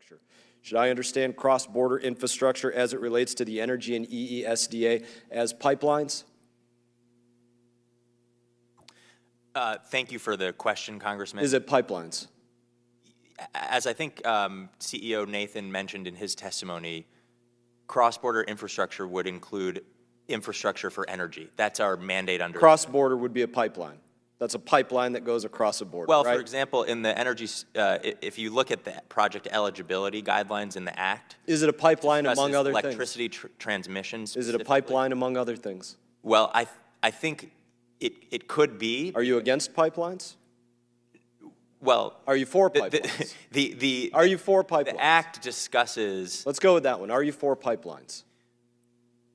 infrastructure. Should I understand cross-border infrastructure as it relates to the energy and EESDA as pipelines? Thank you for the question, Congressman. Is it pipelines? As I think CEO Nathan mentioned in his testimony, cross-border infrastructure would include infrastructure for energy. That's our mandate under. Cross-border would be a pipeline. That's a pipeline that goes across a border, Well, right? for example, in the energy, if you look at the project eligibility guidelines in the Act. Is it a pipeline among other things? Electricity transmission. Is it a pipeline among other things? Well, I think it could be. Are you against pipelines? Well, are you for pipelines? Are you for pipelines? The Act discusses. Let's go with that one. Are you for pipelines?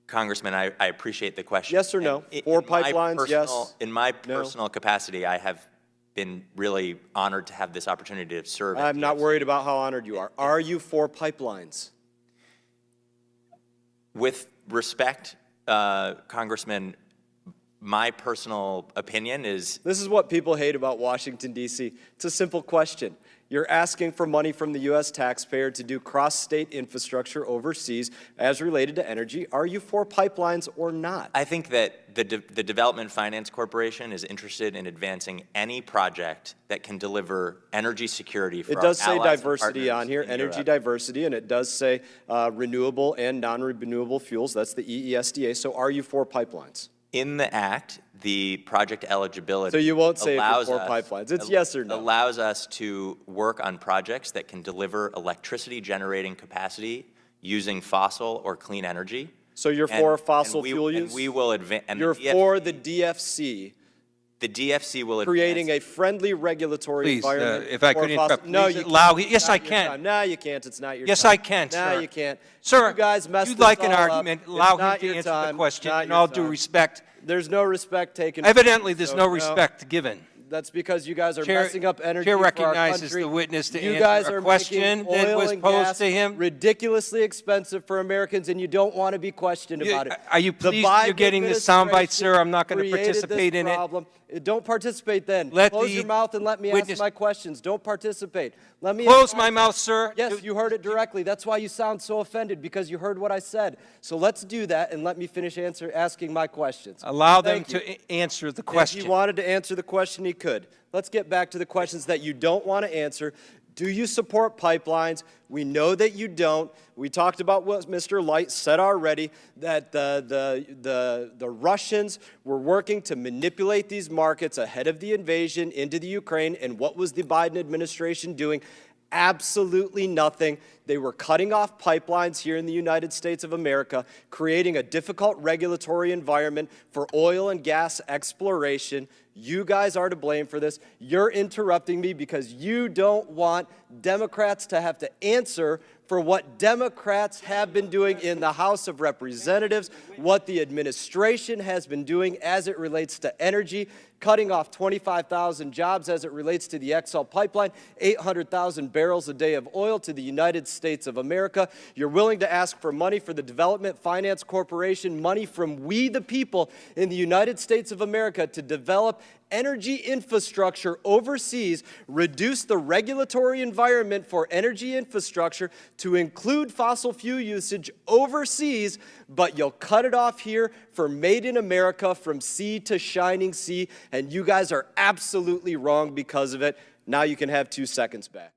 Congressman, I appreciate the question. Yes or no? For pipelines, yes. In my personal capacity, I have been really honored to have this opportunity to serve. I'm not worried about how honored you are. Are you for pipelines? With respect, Congressman, my personal opinion is. This is what people hate about Washington, D.C. It's a simple question. You're asking for money from the U.S. taxpayer to do cross-state infrastructure overseas as related to energy. Are you for pipelines or not? I think that the Development Finance Corporation is interested in advancing any project that can deliver energy security for our allies. It does say diversity on here, energy diversity, and it does say renewable and non-renewable fuels. That's the EESDA. So are you for pipelines? In the Act, the project eligibility so you won't say if you're for pipelines. It's yes or no. Allows us to work on projects that can deliver electricity generating capacity using fossil or clean energy. So you're for fossil fuel use? And we will advance. You're for the DFC. The DFC will creating a friendly regulatory environment. If I could interrupt, no, you allow. Yes, I can. No, you can't. It's not your. Yes, time. I can. No, sir. you can't. Sir, you guys messed you'd like an all argument? Up. Allow him to answer the question. In all due respect. There's no respect taken. Evidently, there's no respect given. That's because you guys are messing up energy Chair for our recognizes country. the witness to you guys answer are a question making that oil was and posed gas to him. ridiculously expensive for Americans, and you don't want to be questioned about it. Are you pleased you're getting the soundbite, sir? I'm not going to participate in it. Don't participate then. Close Close your mouth and let me ask my questions. Don't participate. Let me close my mouth, sir. Yes, you heard it directly. That's why you sound so offended, because you heard what I said. So let's do that, and let me finish asking my questions. Allow them to answer the question. If he wanted to answer the question, he could. Let's get back to the questions that you don't want to answer. Do you support pipelines? We know that you don't. We talked about what Mr. Light said already, that the Russians were working to manipulate these markets ahead of the invasion into the Ukraine. And what was the Biden administration doing? Absolutely nothing. They were cutting off pipelines here in the United States of America, creating a difficult regulatory environment for oil and gas exploration. You guys are to blame for this. You're interrupting me because you don't want Democrats to have to answer for what Democrats have been doing in the House of Representatives, what the administration has been doing as it relates to energy, cutting off 25,000 jobs as it relates to the XL pipeline, 800,000 barrels a day of oil to the United States of America. You're willing to ask for money for the Development Finance Corporation, money from we the people in the United States of America to develop energy infrastructure overseas, reduce the regulatory environment for energy infrastructure to include fossil fuel usage overseas, but you'll cut it off here for Made in America from sea to shining sea, and you guys are absolutely wrong because of it. Now you can have 2 seconds back.